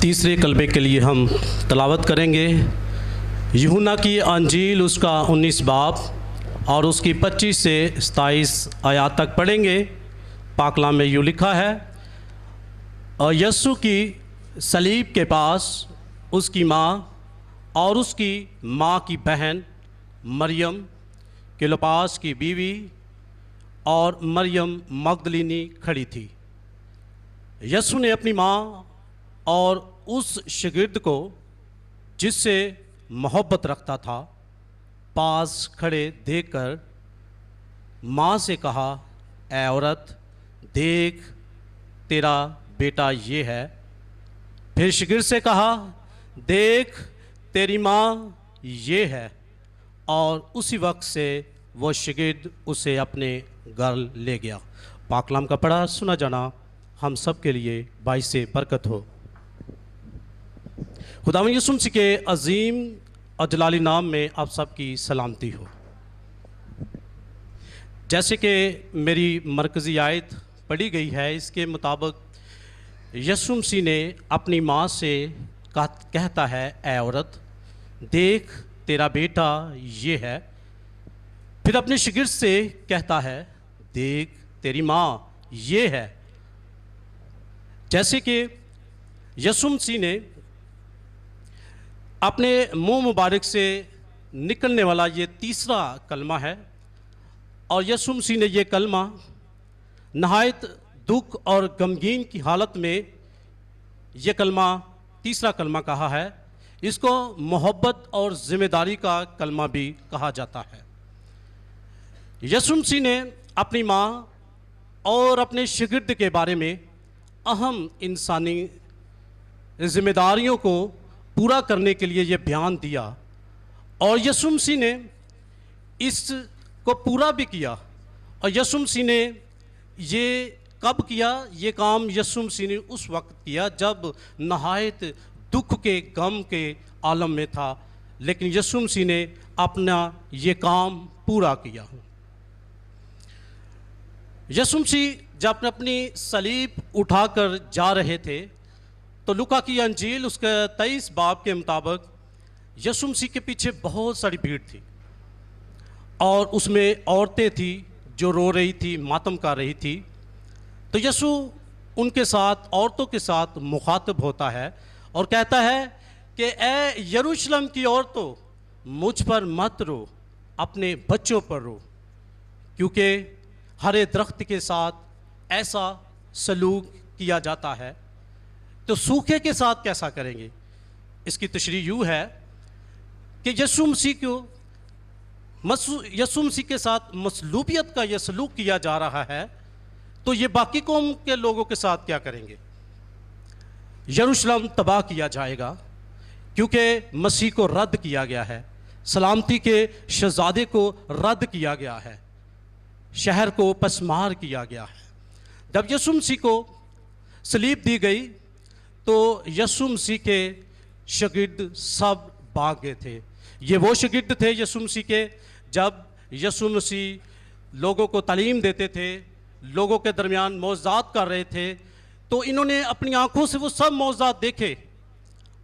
تیسرے کلمے کے لیے ہم تلاوت کریں گے یوحنا کی انجیل اس کا 19 باب اور اس کی 25 سے 27 آیات تک پڑھیں گے۔ پاک کلام میں یوں لکھا ہے، اور یسوع کی صلیب کے پاس اس کی ماں اور اس کی ماں کی بہن مریم، کلوپاس کی بیوی اور مریم مگدلینی کھڑی تھی۔ یسوع نے اپنی ماں اور اس شاگرد کو جس سے محبت رکھتا تھا پاس کھڑے دیکھ کر ماں سے کہا، اے عورت، دیکھ تیرا بیٹا یہ ہے۔ پھر شاگرد سے کہا، دیکھ تیری ماں یہ ہے، اور اسی وقت سے وہ شاگرد اسے اپنے گھر لے گیا۔ پاک کلام کا پڑھا سنا جانا ہم سب کے لیے باعث برکت ہو۔ خداوند یسوع مسیح کے عظیم اور جلالی نام میں آپ سب کی سلامتی ہو۔ جیسے کہ میری مرکزی آیت پڑھی گئی ہے، اس کے مطابق یسوع مسیح نے اپنی ماں سے کہتا ہے، اے عورت، دیکھ تیرا بیٹا یہ ہے۔ پھر اپنے شاگرد سے کہتا ہے، دیکھ تیری ماں یہ ہے۔ جیسے کہ یسوع مسیح نے اپنے منہ مبارک سے نکلنے والا یہ تیسرا کلمہ ہے، اور یسوع مسیح نے یہ کلمہ نہایت دکھ اور غمگین کی حالت میں یہ کلمہ تیسرا کلمہ کہا ہے۔ اس کو محبت اور ذمہ داری کا کلمہ بھی کہا جاتا ہے۔ یسوع مسیح نے اپنی ماں اور اپنے شاگرد کے بارے میں اہم انسانی ذمہ داریوں کو پورا کرنے کے لیے یہ بیان دیا، اور یسوع مسیح نے اس کو پورا بھی کیا۔ اور یسوع مسیح نے یہ کب کیا؟ یہ کام یسوع مسیح نے اس وقت کیا جب نہایت دکھ کے غم کے عالم میں تھا، لیکن یسوع مسیح نے اپنا یہ کام پورا کیا۔ یسوع مسیح جب اپنی صلیب اٹھا کر جا رہے تھے تو لوکا کی انجیل اس کے 23 باب کے مطابق یسوع مسیح کے پیچھے بہت ساری بھیڑ تھی، اور اس میں عورتیں تھیں جو رو رہی تھی، ماتم کر رہی تھی۔ تو یسوع ان کے ساتھ، عورتوں کے ساتھ مخاطب ہوتا ہے اور کہتا ہے کہ اے یروشلم کی عورتوں، مجھ پر مت رو، اپنے بچوں پر رو، کیونکہ ہرے درخت کے ساتھ ایسا سلوک کیا جاتا ہے تو سوکھے کے ساتھ کیسا کریں گے؟ اس کی تشریح یوں ہے کہ یسوع مسیح کے ساتھ مصلوبیت کا یہ سلوک کیا جا رہا ہے، تو یہ باقی قوم کے لوگوں کے ساتھ کیا کریں گے؟ یروشلم تباہ کیا جائے گا، کیونکہ مسیح کو رد کیا گیا ہے، سلامتی کے شہزادے کو رد کیا گیا ہے، شہر کو پسمار کیا گیا ہے۔ جب یسوع مسیح کو صلیب دی گئی تو یسوع مسیح کے شاگرد سب بھاگ گئے تھے۔ یہ وہ شاگرد تھے یسوع مسیح کے، جب یسوع مسیح لوگوں کو تعلیم دیتے تھے، لوگوں کے درمیان معجزات کر رہے تھے، تو انہوں نے اپنی آنکھوں سے وہ سب معجزات دیکھے،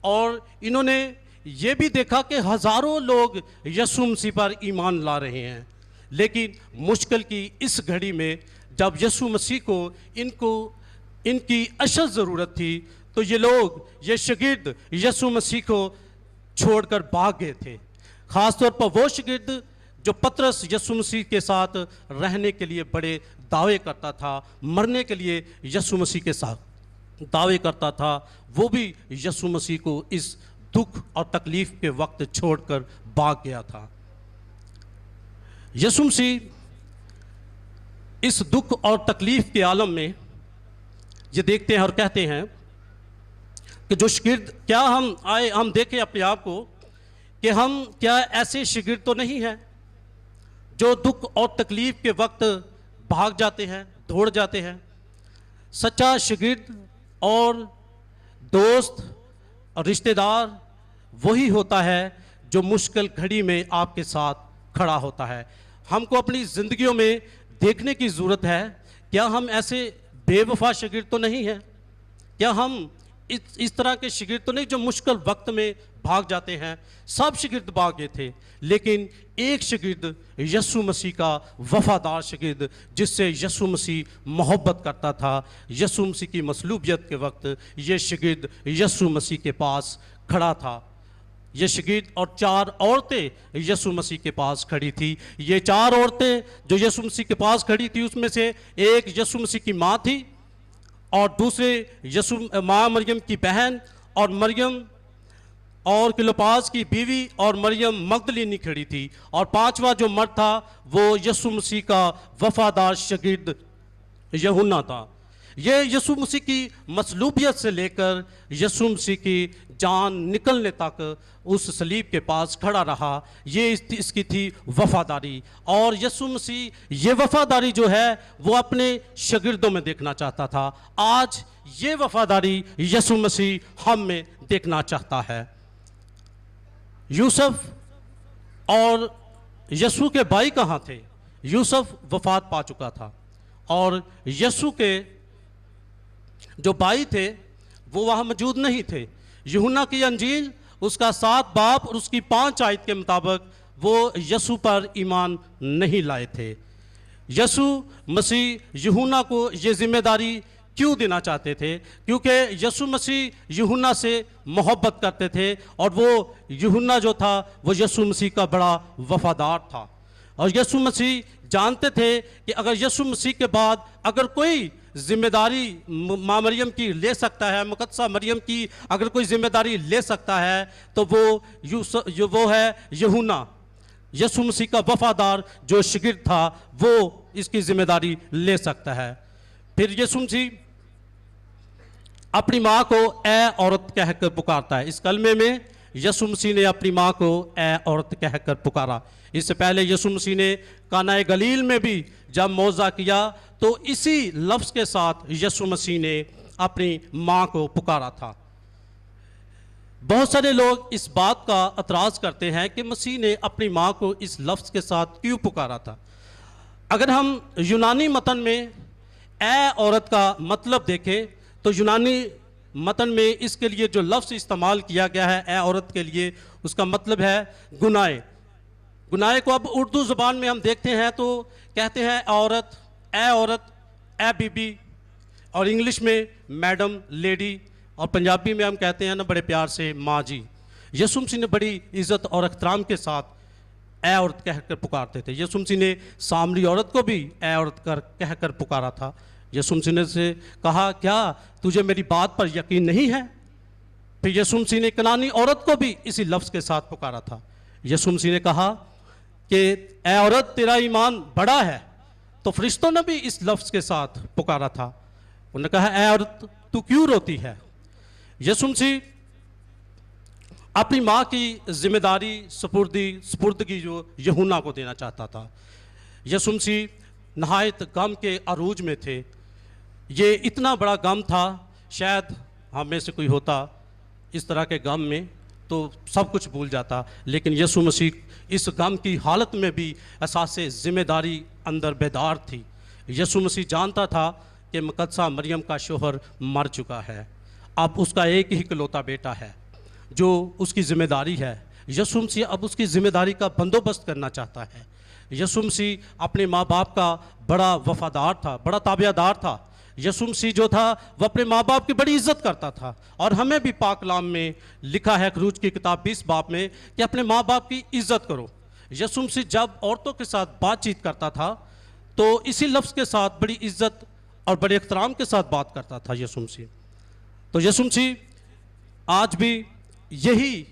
اور انہوں نے یہ بھی دیکھا کہ ہزاروں لوگ یسوع مسیح پر ایمان لا رہے ہیں۔ لیکن مشکل کی اس گھڑی میں جب یسوع مسیح کو ان کی اشد ضرورت تھی، تو یہ لوگ، یہ شاگرد یسوع مسیح کو چھوڑ کر بھاگ گئے تھے۔ خاص طور پر وہ شاگرد جو پطرس یسوع مسیح کے ساتھ رہنے کے لیے بڑے دعوے کرتا تھا، مرنے کے لیے یسوع مسیح کے ساتھ دعوے کرتا تھا، وہ بھی یسوع مسیح کو اس دکھ اور تکلیف کے وقت چھوڑ کر بھاگ گیا تھا۔ یسوع مسیح اس دکھ اور تکلیف کے عالم میں یہ دیکھتے ہیں اور کہتے ہیں کہ جو شاگرد، کیا ہم دیکھیں اپنے آپ کو کہ ہم کیا ایسے شاگرد تو نہیں ہیں جو دکھ اور تکلیف کے وقت بھاگ جاتے ہیں، دوڑ جاتے ہیں؟ سچا شاگرد اور دوست اور رشتہ دار وہی ہوتا ہے جو مشکل گھڑی میں آپ کے ساتھ کھڑا ہوتا ہے۔ ہم کو اپنی زندگیوں میں دیکھنے کی ضرورت ہے، کیا ہم ایسے بے وفا شاگرد تو نہیں ہیں؟ کیا ہم اس طرح کے شاگرد تو نہیں جو مشکل وقت میں بھاگ جاتے ہیں، سب شاگرد بھاگ گئے تھے، لیکن ایک شاگرد یسوع مسیح کا وفادار شاگرد جس سے یسوع مسیح محبت کرتا تھا، یسوع مسیح کی مصلوبیت کے وقت یہ شاگرد یسوع مسیح کے پاس کھڑا تھا۔ یہ شاگرد اور 4 عورتیں یسوع مسیح کے پاس کھڑی تھی۔ یہ 4 عورتیں جو یسوع مسیح کے پاس کھڑی تھی، اس میں سے ایک یسوع مسیح کی ماں تھی، اور دوسرے ماں مریم کی بہن، اور مریم اور کلوپاس کی بیوی اور مریم مگدلینی کھڑی تھی، اور 5واں جو مرد تھا وہ یسوع مسیح کا وفادار شاگرد یوحنا تھا۔ یہ یسوع مسیح کی مصلوبیت سے لے کر یسوع مسیح کی جان نکلنے تک اس صلیب کے پاس کھڑا رہا۔ یہ اس کی تھی وفاداری، اور یسوع مسیح یہ وفاداری جو ہے وہ اپنے شاگردوں میں دیکھنا چاہتا تھا۔ آج یہ وفاداری یسوع مسیح ہم میں دیکھنا چاہتا ہے۔ یوسف اور یسوع کے بھائی کہاں تھے؟ یوسف وفات پا چکا تھا، اور یسوع کے جو بھائی تھے وہ وہاں موجود نہیں تھے۔ یوحنا کی انجیل اس کا 7 باب اور اس کی 5 آیت کے مطابق وہ یسوع پر ایمان نہیں لائے تھے۔ یسوع مسیح یوحنا کو یہ ذمہ داری کیوں دینا چاہتے تھے؟ کیونکہ یسوع مسیح یوحنا سے محبت کرتے تھے، اور وہ یوحنا جو تھا وہ یسوع مسیح کا بڑا وفادار تھا، اور یسوع مسیح جانتے تھے کہ اگر یسوع مسیح کے بعد اگر کوئی ذمہ داری ماں مریم کی لے سکتا ہے، مقدسہ مریم کی اگر کوئی ذمہ داری لے سکتا ہے تو وہ ہے یوحنا۔ یسوع مسیح کا وفادار جو شاگرد تھا وہ اس کی ذمہ داری لے سکتا ہے۔ پھر یسوع مسیح اپنی ماں کو اے عورت کہہ کر پکارتا ہے۔ اس کلمے میں یسوع مسیح نے اپنی ماں کو اے عورت کہہ کر پکارا۔ اس سے پہلے یسوع مسیح نے قانا گلیل میں بھی جب معجزہ کیا تو اسی لفظ کے ساتھ یسوع مسیح نے اپنی ماں کو پکارا تھا۔ بہت سارے لوگ اس بات کا اعتراض کرتے ہیں کہ مسیح نے اپنی ماں کو اس لفظ کے ساتھ کیوں پکارا تھا۔ اگر ہم یونانی متن میں اے عورت کا مطلب دیکھیں تو یونانی متن میں اس کے لیے جو لفظ استعمال کیا گیا ہے اے عورت کے لیے، اس کا مطلب ہے گناہ۔ گناہ کو اب اردو زبان میں ہم دیکھتے ہیں تو کہتے ہیں عورت، اے بی بی، اور انگلش میں میڈم، لیڈی، اور پنجابی میں ہم کہتے ہیں نا بڑے پیار سے ماں جی۔ یسوع مسیح نے بڑی عزت اور احترام کے ساتھ اے عورت کہہ کر پکارتے تھے۔ یسوع مسیح نے سامری عورت کو بھی اے عورت کہہ کر پکارا تھا۔ یسوع مسیح نے سے کہا کیا تجھے میری بات پر یقین نہیں ہے؟ پھر یسوع مسیح نے کنانی عورت کو بھی اسی لفظ کے ساتھ پکارا تھا۔ یسوع مسیح نے کہا کہ اے عورت تیرا ایمان بڑا ہے، تو فرشتوں نے بھی اس لفظ کے ساتھ پکارا تھا۔ انہوں نے کہا اے عورت تو کیوں روتی ہے؟ یسوع مسیح اپنی ماں کی ذمہ داری سپردگی جو یوحنا کو دینا چاہتا تھا۔ یسوع مسیح نہایت غم کے عروج میں تھے۔ یہ اتنا بڑا غم تھا، شاید ہم میں سے کوئی ہوتا اس طرح کے غم میں تو سب کچھ بھول جاتا، لیکن یسوع مسیح اس غم کی حالت میں بھی احساس ذمہ داری اندر بیدار تھی۔ یسوع مسیح جانتا تھا کہ مقدسہ مریم کا شوہر مر چکا ہے، اب اس کا ایک ہی اکلوتا بیٹا ہے جو اس کی ذمہ داری ہے۔ یسوع مسیح اب اس کی ذمہ داری کا بندوبست کرنا چاہتا ہے۔ یسوع مسیح اپنے ماں باپ کا بڑا وفادار تھا، بڑا تابع دار تھا۔ یسوع مسیح جو تھا وہ اپنے ماں باپ کی بڑی عزت کرتا تھا، اور ہمیں بھی پاک کلام میں لکھا ہے خروج کی کتاب 20 باب میں کہ اپنے ماں باپ کی عزت کرو۔ یسوع مسیح جب عورتوں کے ساتھ بات چیت کرتا تھا تو اسی لفظ کے ساتھ بڑی عزت اور بڑے احترام کے ساتھ بات کرتا تھا یسوع مسیح۔ تو یسوع مسیح آج بھی یہی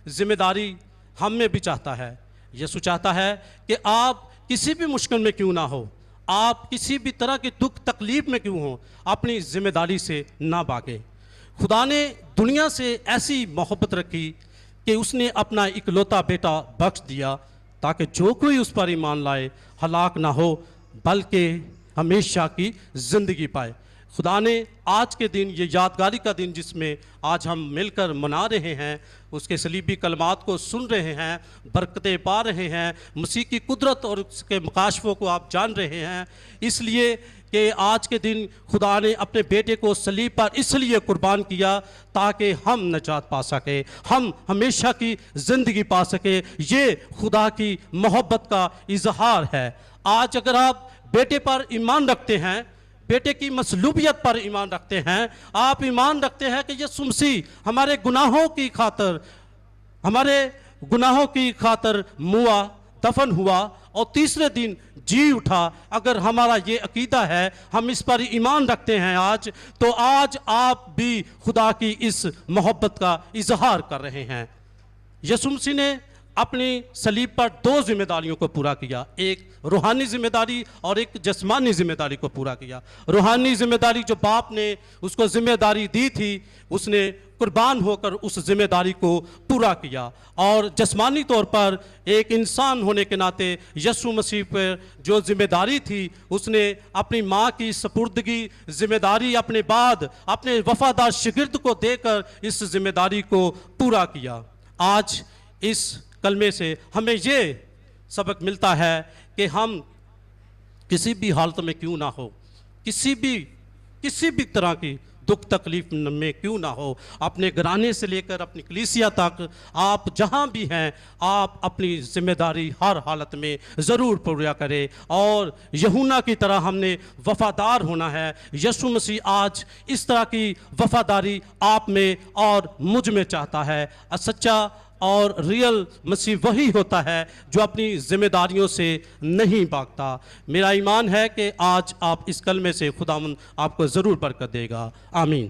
ذمہ داری ہم میں بھی چاہتا ہے۔ یسوع چاہتا ہے کہ آپ کسی بھی مشکل میں کیوں نہ ہو، آپ کسی بھی طرح کی دکھ تکلیف میں کیوں ہوں، اپنی ذمہ داری سے نہ بھاگیں۔ خدا نے دنیا سے ایسی محبت رکھی کہ اس نے اپنا اکلوتا بیٹا بخش دیا تاکہ جو کوئی اس پر ایمان لائے ہلاک نہ ہو بلکہ ہمیشہ کی زندگی پائے۔ خدا نے آج کے دن، یہ یادگاری کا دن جس میں آج ہم مل کر منا رہے ہیں، اس کے صلیبی کلمات کو سن رہے ہیں، برکتیں پا رہے ہیں، مسیح کی قدرت اور اس کے مکاشفوں کو آپ جان رہے ہیں، اس لیے کہ آج کے دن خدا نے اپنے بیٹے کو صلیب پر اس لیے قربان کیا تاکہ ہم نجات پا سکیں، ہم ہمیشہ کی زندگی پا سکیں۔ یہ خدا کی محبت کا اظہار ہے۔ آج اگر آپ بیٹے پر ایمان رکھتے ہیں، بیٹے کی مصلوبیت پر ایمان رکھتے ہیں، آپ ایمان رکھتے ہیں کہ یسوع مسیح ہمارے گناہوں کی خاطر موا، دفن ہوا اور تیسرے دن جی اٹھا، اگر ہمارا یہ عقیدہ ہے، ہم اس پر ایمان رکھتے ہیں آج، تو آج آپ بھی خدا کی اس محبت کا اظہار کر رہے ہیں۔ یسوع مسیح نے اپنی صلیب پر دو ذمہ داریوں کو پورا کیا، ایک روحانی ذمہ داری اور ایک جسمانی ذمہ داری کو پورا کیا۔ روحانی ذمہ داری جو باپ نے اس کو ذمہ داری دی تھی، اس نے قربان ہو کر اس ذمہ داری کو پورا کیا، اور جسمانی طور پر ایک انسان ہونے کے ناطے یسوع مسیح پر جو ذمہ داری تھی، اس نے اپنی ماں کی سپردگی ذمہ داری اپنے بعد اپنے وفادار شاگرد کو دے کر اس ذمہ داری کو پورا کیا۔ آج اس کلمے سے ہمیں یہ سبق ملتا ہے کہ ہم کسی بھی حالت میں کیوں نہ ہو، کسی بھی طرح کی دکھ تکلیف میں کیوں نہ ہو، اپنے گھرانے سے لے کر اپنی کلیسیا تک، آپ جہاں بھی ہیں، آپ اپنی ذمہ داری ہر حالت میں ضرور پورا کریں، اور یہونا کی طرح ہم نے وفادار ہونا ہے۔ یسوع مسیح آج اس طرح کی وفاداری آپ میں اور مجھ میں چاہتا ہے۔ سچا اور ریئل مسیح وہی ہوتا ہے جو اپنی ذمہ داریوں سے نہیں بھاگتا۔ میرا ایمان ہے کہ آج آپ اس کلمے سے خداوند آپ کو ضرور برکت دے گا۔ آمین۔